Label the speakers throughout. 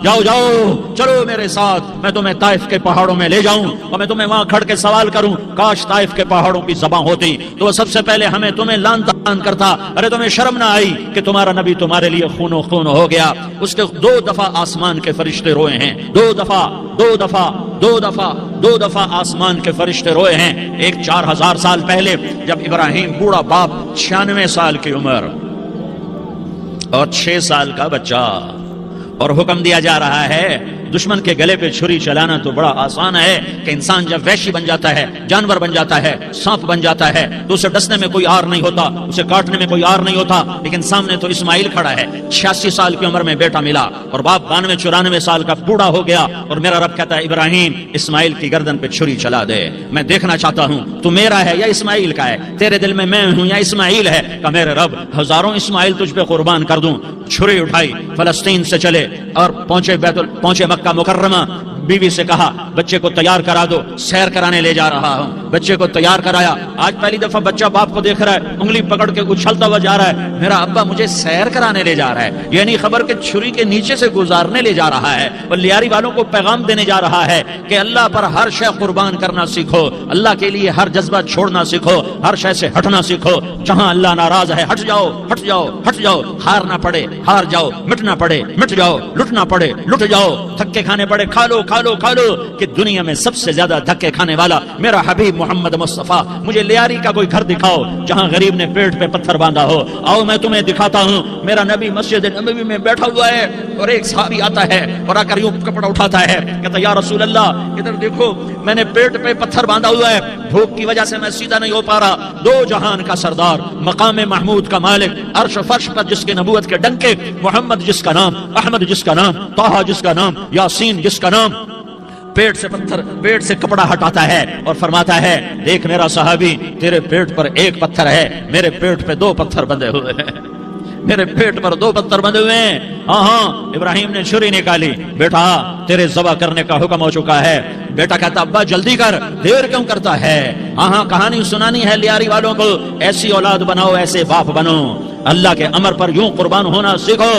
Speaker 1: جاؤ جاؤ چلو میرے ساتھ، میں تمہیں طائف کے پہاڑوں میں لے جاؤں اور میں تمہیں وہاں کھڑ کے سوال کروں، کاش طائف کے پہاڑوں کی زباں ہوتی تو وہ سب سے پہلے ہمیں تمہیں لان تان کرتا، ارے تمہیں شرم نہ آئی کہ تمہارا نبی تمہارے لیے خون و خون ہو گیا۔ اس کے 2 دفعہ آسمان کے فرشتے روئے ہیں، 2 دفعہ آسمان کے فرشتے روئے ہیں۔ ایک 4000 سال پہلے جب ابراہیم بوڑھا باپ 96 سال کی عمر اور 6 سال کا بچہ، اور حکم دیا جا رہا ہے دشمن کے گلے پہ چھری چلانا تو بڑا آسان ہے کہ انسان جب وحشی بن جاتا ہے، جانور بن جاتا ہے، سانپ بن جاتا ہے تو اسے ڈسنے میں کوئی آر نہیں ہوتا، اسے کاٹنے میں کوئی آر نہیں ہوتا، لیکن سامنے تو اسماعیل کھڑا ہے، 86 سال کی عمر میں بیٹا ملا اور باپ 92-94 سال کا بوڑھا ہو گیا، اور میرا رب کہتا ہے ابراہیم اسماعیل کی گردن پہ چھری چلا دے، میں دیکھنا چاہتا ہوں تو میرا ہے یا اسماعیل کا ہے، تیرے دل میں میں ہوں یا اسماعیل ہے؟ کہ میرے رب ہزاروں اسماعیل تجھ پہ قربان کر دوں۔ چھری اٹھائی، فلسطین سے چلے اور پہنچے مکہ مکرمہ، بیوی سے کہا بچے کو تیار کرا دو، سیر کرانے لے جا رہا ہوں، بچے کو تیار کرایا۔ آج پہلی دفعہ بچہ باپ کو دیکھ رہا ہے، انگلی پکڑ کے اچھلتا ہوا جا رہا ہے، میرا ابا مجھے سیر کرانے لے جا رہا ہے، یعنی خبر کہ چھری کے نیچے سے گزارنے لے جا رہا ہے، اور لیاری والوں کو پیغام دینے جا رہا ہے کہ اللہ پر ہر شے قربان کرنا سیکھو، اللہ کے لیے ہر جذبہ چھوڑنا سیکھو، ہر شے سے ہٹنا سیکھو، جہاں اللہ ناراض ہے ہٹ جاؤ ہٹ جاؤ ہٹ جاؤ، ہارنا پڑے ہار جاؤ، مٹنا پڑے مٹ جاؤ، لٹنا پڑے لٹ جاؤ، دھکے کھانے پڑے کھا لو کھا لو کھا لو، کہ دنیا میں سب سے زیادہ دھکے کھانے والا میرا حبیب محمد مصطفیٰ۔ مجھے لیاری کا کوئی گھر دکھاؤ جہاں غریب نے پیٹ پہ پتھر باندھا ہو، آؤ میں تمہیں دکھاتا ہوں۔ میرا نبی مسجد نبوی میں بیٹھا ہوا ہے اور ایک صحابی آتا ہے اور آ کر یوں کپڑا اٹھاتا ہے، کہتا یا رسول اللہ ادھر دیکھو، میں نے پیٹ پہ پتھر باندھا ہوا ہے، بھوک کی وجہ سے میں سیدھا نہیں ہو پا رہا، 2 جہان کا سردار، مقام محمود کا مالک، عرش فرش پر جس کے نبوت کے ڈنکے، محمد جس کا نام، احمد جس کا نام، طٰہٰ جس کا نام، یاسین جس کا نام، پیٹ سے کپڑا ہٹاتا ہے اور فرماتا ہے دیکھ میرا صحابی، تیرے پیٹ پر 1 پتھر ہے، میرے پیٹ پہ 2 پتھر بندھے ہوئے ہیں، میرے پیٹ پر 2 پتھر بندھے ہوئے ہیں۔ ہاں ابراہیم نے چھری نکالی، بیٹا تیرے ذبح کرنے کا حکم ہو چکا ہے۔ بیٹا کہتا ابا جلدی کر، دیر کیوں کرتا ہے؟ ہاں کہانی سنانی ہے لیاری والوں کو، ایسی اولاد بناؤ، ایسے باپ بنو، اللہ کے امر پر یوں قربان ہونا سیکھو۔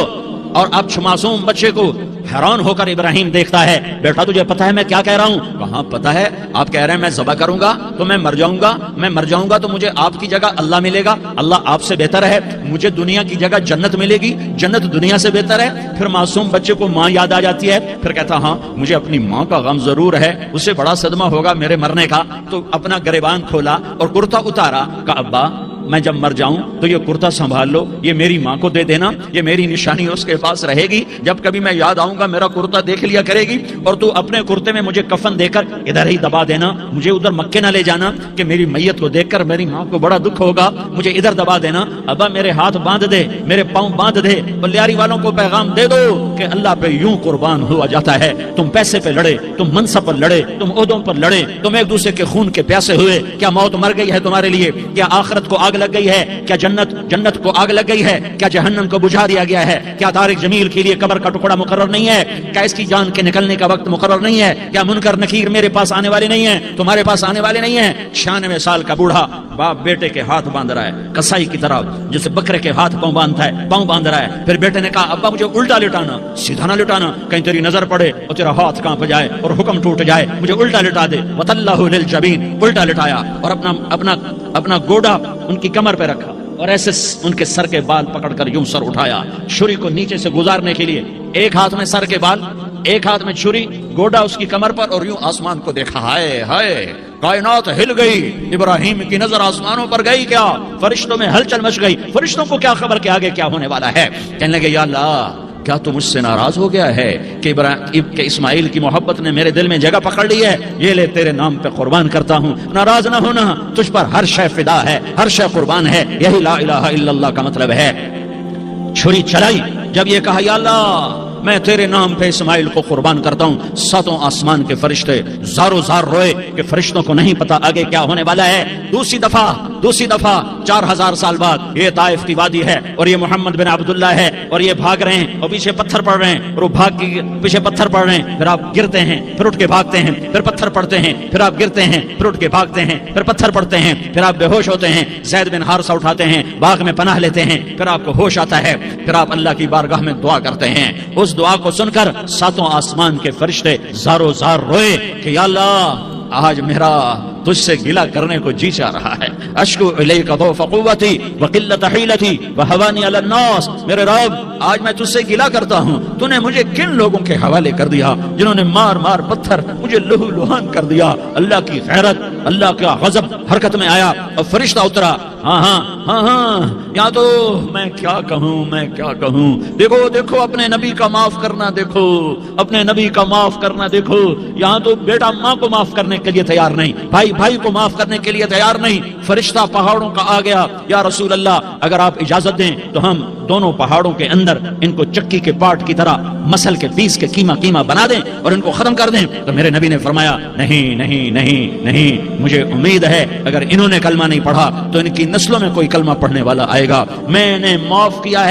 Speaker 1: اور اب معصوم بچے کو حیران ہو کر ابراہیم دیکھتا ہے، بیٹا تجھے پتا ہے میں کیا کہہ رہا ہوں؟ کہاں پتا ہے، آپ کہہ رہے ہیں میں ذبح کروں گا تو میں مر جاؤں گا، میں مر جاؤں گا تو مجھے آپ کی جگہ اللہ ملے گا، اللہ آپ سے بہتر ہے، مجھے دنیا کی جگہ جنت ملے گی، جنت دنیا سے بہتر ہے۔ پھر معصوم بچے کو ماں یاد آ جاتی ہے، پھر کہتا ہاں مجھے اپنی ماں کا غم ضرور ہے، اسے بڑا صدمہ ہوگا میرے مرنے کا، تو اپنا گریبان کھولا اور کرتا اتارا، کہا ابا میں جب مر جاؤں تو یہ کرتا سنبھال لو، یہ میری ماں کو دے دینا، یہ میری نشانی اس کے پاس رہے گی، جب کبھی میں یاد آؤں گا میرا کرتا دیکھ لیا کرے گی، اور تو اپنے کرتے میں مجھے کفن دے کر ادھر ہی دبا دینا، مجھے ادھر مکے نہ لے جانا کہ میری میت کو دیکھ کر میری ماں کو بڑا دکھ ہوگا، مجھے ادھر دبا دینا، ابا میرے ہاتھ باندھ دے، میرے پاؤں باندھ دے، اور لیاری والوں کو پیغام دے دو کہ اللہ پہ یوں قربان ہوا جاتا ہے۔ تم پیسے پہ لڑے، تم منصب پر لڑے، تم عہدوں پر لڑے، تم ایک دوسرے کے خون کے پیاسے ہوئے، کیا موت مر گئی ہے تمہارے لیے؟ کیا آخرت کو آگ لگ گئی ہے؟ کیا جنت کو آگ لگ گئی ہے؟ کیا جہنم کو بجھا دیا گیا ہے؟ کیا طارق جمیل کے لیے قبر کا ٹکڑا مقرر نہیں ہے؟ کیا اس کی جان کے نکلنے کا وقت مقرر نہیں ہے؟ کیا منکر نکیر میرے پاس آنے والے نہیں ہیں، تمہارے پاس آنے والے نہیں ہیں؟ 96 سال کا بوڑھا باپ بیٹے کے ہاتھ باندھ رہا ہے کسائی کی طرح، جسے بکرے کے ہاتھ پاؤں باندھ رہا ہے۔ پھر بیٹے نے کہا ابا مجھے الٹا لٹانا، سیدھا نہ لٹانا، کہیں تیری نظر پڑے اور تیرا ہاتھ کانپ جائے اور حکم ٹوٹ جائے، مجھے الٹا لٹا دے۔ وَتَلَّهُ لِلْجَبِينِ، الٹا لٹایا اور اپنا گوڑا ان کی کمر پہ رکھا اور ایسے ان کے سر کے بال پکڑ کر یوں سر اٹھایا، چھری کو نیچے سے گزارنے کے لیے، ایک ہاتھ میں سر کے بال، ایک ہاتھ میں چھری، گوڑا اس کی کمر پر، اور یوں آسمان کو دیکھا، ہائے ہائے کائنات ہل گئی، ابراہیم کی نظر آسمانوں پر گئی، کیا فرشتوں میں ہلچل مچ گئی، فرشتوں کو کیا خبر کہ آگے کیا ہونے والا ہے؟ کہنے لگے یا اللہ کیا تو مجھ سے ناراض ہو گیا ہے کہ اسماعیل کی محبت نے میرے دل میں جگہ پکڑ لی ہے؟ یہ لے تیرے نام پہ قربان کرتا ہوں، ناراض نہ ہونا، تجھ پر ہر شے فدا ہے، ہر شے قربان ہے، یہی لا الہ الا اللہ کا مطلب ہے۔ چھری چلائی، جب یہ کہا یا اللہ میں تیرے نام پہ اسماعیل کو قربان کرتا ہوں، 7 آسمان کے فرشتے زارو زار روئے کہ فرشتوں کو نہیں پتا آگے کیا ہونے والا ہے۔ دوسری دفعہ 4000 سال بعد یہ طائف کی وادی ہے اور یہ محمد بن عبداللہ ہے اور یہ بھاگ رہے ہیں اور پیچھے پتھر پڑ رہے ہیں اور وہ بھاگ کے پیچھے پتھر پڑ رہے ہیں، پھر آپ گرتے ہیں، پھر اٹھ کے بھاگتے ہیں، پھر پتھر پڑتے ہیں، پھر آپ گرتے ہیں، پھر اٹھ کے بھاگتے ہیں، پھر پتھر پڑتے ہیں، پھر آپ بے ہوش ہوتے ہیں، زید بن حارثہ اٹھاتے ہیں، باغ میں پناہ لیتے ہیں، پھر آپ کو ہوش آتا ہے، پھر آپ اللہ کی بارگاہ میں دعا کرتے ہیں۔ اس اس دعا کو سن کر ساتوں آسمان کے فرشتے زارو زار روئے کہ یا اللہ آج میرا تجھ سے گلہ کرنے کو جی چاہ رہا ہے. اشکو الیک ضعف قوتی وقلت حیلتی وہوانی علی الناس. میرے رب آج میں تجھ سے گلہ کرتا ہوں, تو نے مجھے کن لوگوں کے حوالے کر دیا جنہوں نے مار مار پتھر مجھے لہو لہان کر دیا. اللہ کی غیرت, اللہ کا غضب حرکت میں آیا اور فرشتہ اترا. ہاں یا تو میں کیا کہوں. دیکھو دیکھو اپنے نبی کا معاف کرنا, دیکھو اپنے نبی کا معاف کرنا. دیکھو یہاں تو بیٹا ماں کو معاف کرنے کے لیے تیار نہیں, بھائی کو معاف کرنے کے لیے تیار نہیں. فرشتہ پہاڑوں کا آ گیا, یا رسول اللہ اگر آپ اجازت دیں تو ہم دونوں پہاڑوں کے اندر ان کو چکی کے پاٹ کی طرح مسل کے پیس کے کیما بنا دیں اور ان کو ختم کر دیں. تو میرے نبی نے فرمایا نہیں, مجھے امید ہے اگر انہوں نے کلمہ نہیں پڑھا تو ان کی نسلوں میں کوئی کلمہ پڑھنے والا آئے گا. میں نے معاف کیا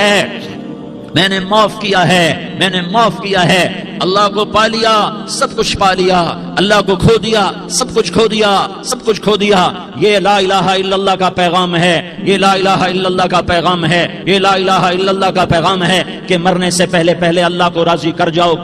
Speaker 1: ہے. اللہ کو پا لیا, سب کچھ پا لیا. اللہ کو کھو دیا, سب کچھ کھو دیا. یہ لا الہ الا اللہ کا پیغام ہے, یہ لا الہ الا اللہ کا پیغام ہے, یہ لا الہ الا اللہ کا پیغام ہے کہ مرنے سے پہلے اللہ کو راضی کر جاؤ.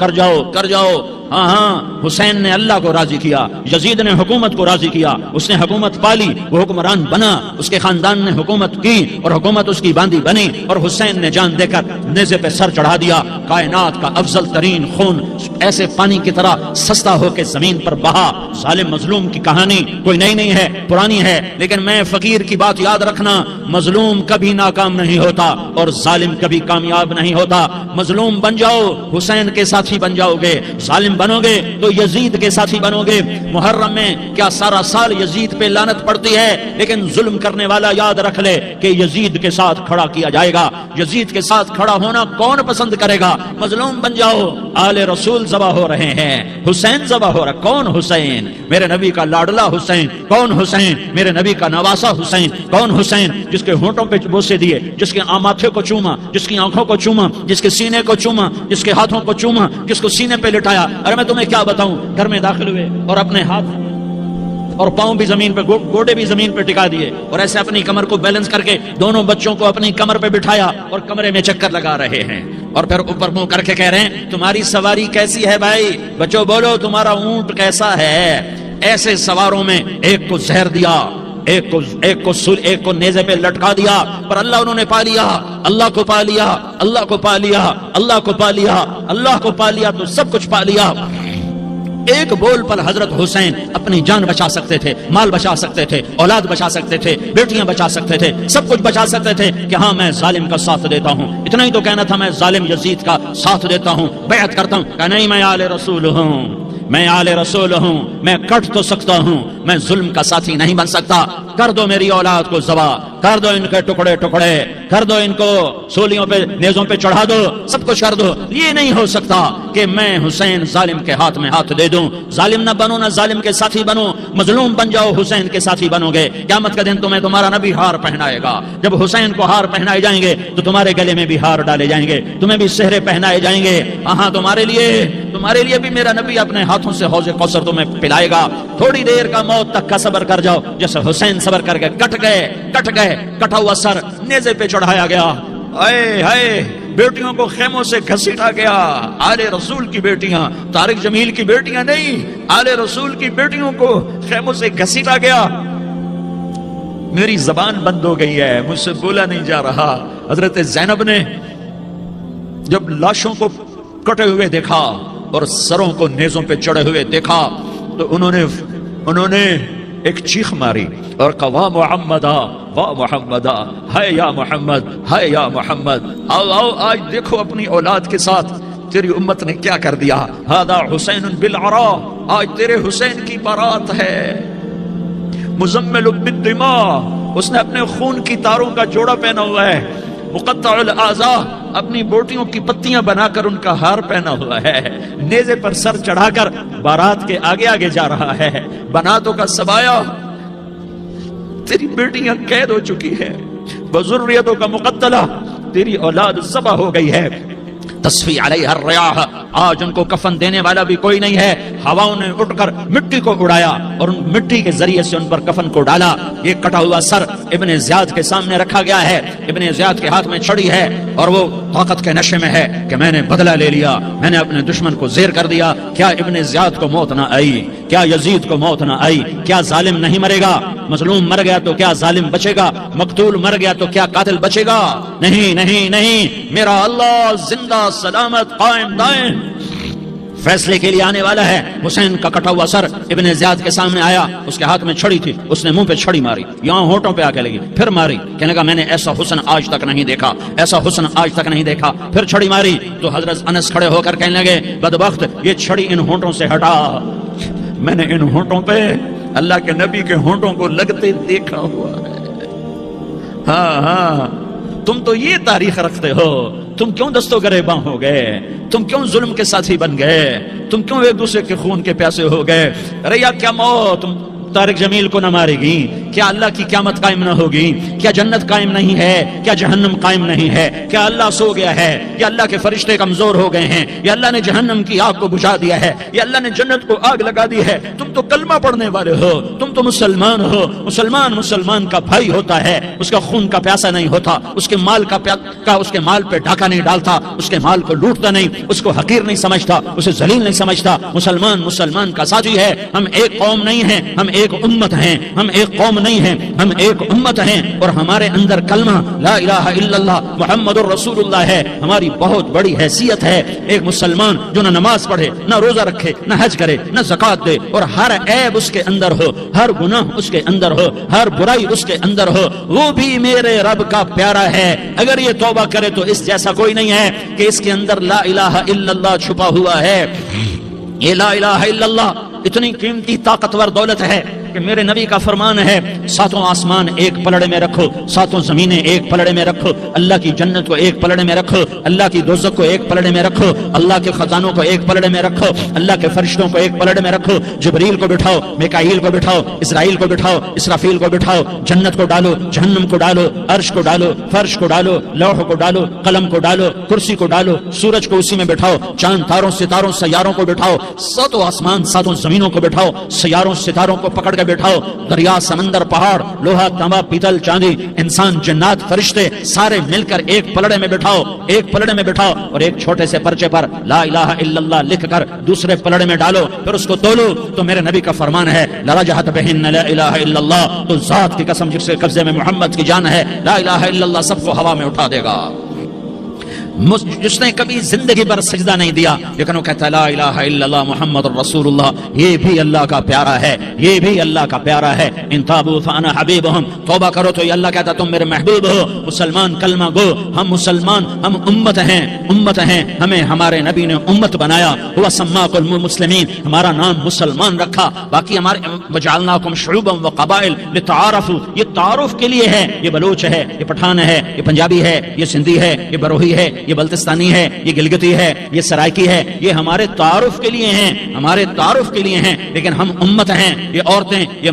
Speaker 1: ہاں حسین نے اللہ کو راضی کیا, یزید نے حکومت کو راضی کیا, اس نے حکومت پالی, وہ حکمران بنا, اس کے خاندان نے حکومت کی اور حکومت اس کی باندھی بنی, اور حسین نے جان دے کر نیزے پہ سر چڑھا دیا. کائنات کا افضل ترین خون ایسے پانی کی طرح سستا ہو کے زمین پر بہا. ظالم مظلوم کی کہانی کوئی نئی نہیں ہے, پرانی ہے, لیکن میں فقیر کی بات یاد رکھنا, مظلوم کبھی ناکام نہیں ہوتا اور ظالم کبھی کامیاب نہیں ہوتا. مظلوم بن جاؤ, حسین کے ساتھی بن جاؤ گے. ظالم بنو گے تو یزید کے ساتھی بنو گے. محرم میں کیا سارا سال یزید پہ لعنت پڑتی ہے, لیکن ظلم کرنے والا یاد رکھ لے کہ یزید کے ساتھ کھڑا کیا جائے گا. یزید کے ساتھ کھڑا ہونا کون پسند کرے گا؟ مظلوم بن جاؤ. آل رسول ذبح ہو رہے ہیں, حسین ذبح ہو رہا. کون حسین؟ میرے نبی کا لاڈلا حسین. کون حسین؟ میرے نبی کا نواسا حسین. کون حسین؟ جس کے ہونٹوں پہ بوسے دیے, جس کے ماتھے کو چوما, جس کی آنکھوں کو چوما, جس کے سینے کو چوما, جس کے ہاتھوں کو چوما, جس کو سینے پہ لٹایا. ارے میں تمہیں کیا بتاؤں, گھر میں داخل ہوئے اور اپنے ہاتھ اور پاؤں بھی زمین پہ, گوڑے بھی زمین پہ ٹکا دیے, اور ایسے اپنی کمر کو بیلنس کر کے دونوں بچوں کو اپنی کمر پہ بٹھایا اور کمرے میں چکر لگا رہے ہیں, اور پھر اوپر منہ کر کے کہہ رہے ہیں تمہاری سواری کیسی ہے بھائی؟ بچوں بولو تمہارا اونٹ کیسا ہے؟ ایسے سواروں میں ایک کو زہر دیا, ایک کو نیزے پہ لٹکا دیا, پر اللہ انہوں نے پا لیا. اللہ کو پا لیا تو سب کچھ پا لیا. ایک بول پر حضرت حسین اپنی جان بچا سکتے تھے, مال بچا سکتے تھے, اولاد بچا سکتے تھے, بیٹیاں بچا سکتے تھے, سب کچھ بچا سکتے تھے کہ ہاں میں ظالم کا ساتھ دیتا ہوں. اتنا ہی تو کہنا تھا, میں ظالم یزید کا ساتھ دیتا ہوں, بیعت کرتا ہوں. کہ نہیں, میں آل رسول ہوں, میں کٹ تو سکتا ہوں, میں ظلم کا ساتھی نہیں بن سکتا. کر دو میری اولاد کو ذبح, کر دو ان کے ٹکڑے, کر دو ان کو سولیوں پہ, نیزوں پہ چڑھا دو, سب کچھ کر دو. یہ نہیں ہو سکتا کہ میں حسین ظالم کے ہاتھ میں ہاتھ دے دوں. ظالم نہ بنو, نہ ظالم کے ساتھی بنو, مظلوم بن جاؤ, حسین کے ساتھی بنو گے. قیامت کا دن تمہیں تمہارا نبی ہار پہنائے گا. جب حسین کو ہار پہنائے جائیں گے تو تمہارے گلے میں بھی ہار ڈالے جائیں گے, تمہیں بھی سہرے پہنائے جائیں گے. ہاں تمہارے لیے بھی میرا نبی اپنے ہاتھوں سے حوض کوثر تمہیں پلائے گا. تھوڑی دیر کا موت تک کا صبر کر جاؤ, جیسے حسین صبر کر کے کٹ گئے, کٹا ہوا سر نیزے پہ چڑھایا گیا. ہائے بیٹیوں کو خیموں سے گھسیٹا گیا. آل رسول کی بیٹیاں, طارق جمیل کی بیٹیاں نہیں, آل رسول کی بیٹیوں کو خیموں سے گھسیٹا گیا. میری زبان بند ہو گئی ہے, مجھ سے بولا نہیں جا رہا. حضرت زینب نے جب لاشوں کو کٹے ہوئے دیکھا اور سروں کو نیزوں پہ چڑھے ہوئے دیکھا تو انہوں نے ایک چیخ ماری اور کہا واہ محمدا, واہ محمدا, ہائے یا محمد, ہائے یا محمد. آؤ آج دیکھو اپنی اولاد کے ساتھ تیری امت نے کیا کر دیا. ہذا حسین بالعراء, آج تیرے حسین کی بارات ہے. مزمل بالدماء, اس نے اپنے خون کی تاروں کا جوڑا پہنا ہوا ہے. مقطع الاعضاء, اپنی بوٹیوں کی پتیاں بنا کر ان کا ہار پہنا ہوا ہے. نیزے پر سر چڑھا کر بارات کے آگے آگے جا رہا ہے. بناتوں کا سبایا, تیری بیٹیاں قید ہو چکی ہے. بذریتوں کا مقتلہ, تیری اولاد ذبح ہو گئی ہے. تصفی علیہ الریاح، آج ان کو کفن دینے والا بھی کوئی نہیں ہے. ہواؤں نے اٹھ کر مٹی کو اڑایا اور ان مٹی کے ذریعے سے ان پر کفن کو ڈالا. یہ کٹا ہوا سر ابن زیاد کے سامنے رکھا گیا ہے. ابن زیاد کے ہاتھ میں چھڑی ہے اور وہ طاقت کے نشے میں ہے کہ میں نے بدلہ لے لیا، میں نے اپنے دشمن کو زیر کر دیا. کیا ابن زیاد کو موت نہ آئی؟ کیا یزید کو موت نہ آئی؟ کیا ظالم نہیں مرے گا؟ مظلوم مر گیا تو کیا ظالم بچے گا؟ مقتول مر گیا تو کیا قاتل بچے گا؟ نہیں نہیں نہیں، میرا اللہ زندہ سلامت قائم دائم فیصلے کے لیے آنے والا ہے. حسین کا کٹا ہوا سر ابن زیاد کے سامنے آیا، اس کے ہاتھ میں چھڑی تھی، اس نے منہ پہ چھڑی ماری، یہاں ہونٹوں پہ آ کے لگی، پھر ماری. کہنے لگا میں نے ایسا حسن آج تک نہیں دیکھا، ایسا حسن آج تک نہیں دیکھا. پھر چھڑی ماری تو حضرت انس کھڑے ہو کر کہنے لگے بدبخت، یہ چھڑی ان ہونٹوں سے ہٹا، میں نے ان ہونٹوں پہ اللہ کے نبی کے ہونٹوں کو لگتے دیکھا ہوا ہے. ہاں ہاں، تم تو یہ تاریخ رکھتے ہو، تم کیوں دستوں گریباں ہو گئے؟ تم کیوں ظلم کے ساتھی بن گئے؟ تم کیوں ایک دوسرے کے خون کے پیاسے ہو گئے؟ ارے یا کیا موت طارق جمیل کو نہ مارے گی؟ کیا اللہ کی قیامت قائم نہ ہوگی؟ کیا جنت قائم نہیں ہے؟ کیا جہنم قائم نہیں ہے؟ کیا اللہ سو گیا ہے؟ یا اللہ کے فرشتے کمزور ہو گئے ہیں؟ یا اللہ نے جہنم کی آگ کو بجھا دیا ہے؟ یا اللہ نے جنت کو آگ لگا دی ہے؟ تم تو کلمہ پڑھنے والے ہو، تم تو مسلمان ہو. مسلمان کا بھائی ہوتا ہے، اس کا خون کا پیاسا نہیں ہوتا، اس کے مال اس کے مال پہ ڈاکہ نہیں ڈالتا، اس کے مال کو لوٹتا نہیں، اس کو حقیر نہیں سمجھتا، اسے ذلیل نہیں سمجھتا. مسلمان کا ساتھی ہے. ہم ایک قوم نہیں ہیں، ہم ایک امت ہیں، ہم ایک قوم نہیں ہیں، ہم ایک امت ہیں. اور ہمارے اندر کلمہ لا الہ الا اللہ محمد الرسول اللہ ہے. ہماری بہت بڑی حیثیت ہے. ایک مسلمان جو نہ نماز پڑھے، نہ روزہ رکھے، نہ حج کرے، نہ زکات دے، اور ہر عیب اس کے اندر ہو، ہر گناہ اس کے اندر ہو، ہر برائی اس کے اندر ہو، وہ بھی میرے رب کا پیارا ہے. اگر یہ توبہ کرے تو اس جیسا کوئی نہیں ہے کہ اس کے اندر لا الہ الا اللہ چھپا ہوا ہے. یہ لا الہ الا اللہ اتنی قیمتی طاقتور دولت ہے کہ میرے نبی کا فرمان ہے، ساتوں آسمان ایک پلڑے میں رکھو، ساتوں زمینیں ایک پلڑے میں رکھو، اللہ کی جنت کو ایک پلڑے میں رکھو، اللہ کی دوزخ کو ایک پلڑے میں رکھو، اللہ کے خزانوں کو ایک پلڑے میں رکھو، اللہ کے فرشتوں کو ایک پلڑے میں رکھو. جبریل کو بٹھاؤ، میکائیل کو بٹھاؤ، اسرائیل کو بٹھاؤ، اسرافیل کو بٹھاؤ. جنت کو ڈالو، جہنم کو ڈالو، عرش کو ڈالو، فرش کو ڈالو، لوح کو ڈالو، قلم کو ڈالو، کرسی کو ڈالو، سورج کو اسی میں بٹھاؤ، چاند تاروں ستاروں سیاروں کو بٹھاؤ، ساتوں آسمان ساتوں زمینوں کو بٹھاؤ، سیاروں ستاروں کو پکڑ کے بٹھاؤ، دریا سمندر پہاڑ لوہا تانبا پیتل چاندی انسان جنات فرشتے سارے مل کر ایک پلڑے میں بٹھاؤ، ایک پلڑے میں بٹھاؤ، اور ایک چھوٹے سے پرچے پر لا الہ الا اللہ لکھ کر دوسرے پلڑے میں ڈالو، پھر اس کو تولو. تو میرے نبی کا فرمان ہے لرجحت بہن لا الہ الا اللہ. تو ذات کی قسم جس کے قبضے میں محمد کی جان ہے، لا الہ الا اللہ سب کو ہوا میں اٹھا دے گا. جس نے کبھی زندگی پر سجدہ نہیں دیا لیکن وہ کہتا ہے لا الہ الا اللہ محمد الرسول اللہ، یہ بھی اللہ کا پیارا ہے، یہ بھی اللہ کا پیارا ہے. ان تابوا فانا حبیبہم، توبہ کرو تو یہ اللہ کہتا تم میرے محبوب ہو. مسلمان کلمہ گو، ہم مسلمان، ہم امت ہیں، امت ہیں، ہمیں ہمارے نبی نے امت بنایا. ہوا سماکم المسلمین، ہمارا نام مسلمان رکھا. باقی ہمارے وجعلناکم شعوبا وقبائل لتعارفوا، یہ تعارف کے لیے ہے. یہ بلوچ ہے، یہ پٹھان ہے، یہ پنجابی ہے، یہ سندھی ہے، یہ بروہی ہے، یہ بلتستانی ہے، یہ گلگتی ہے، یہ سرائکی ہے. یہ ہمارے تعارف کے لیے ہیں، ہمارے تعارف کے لیے ہیں. لیکن ہم امت ہیں، یہ عورتیں، یہ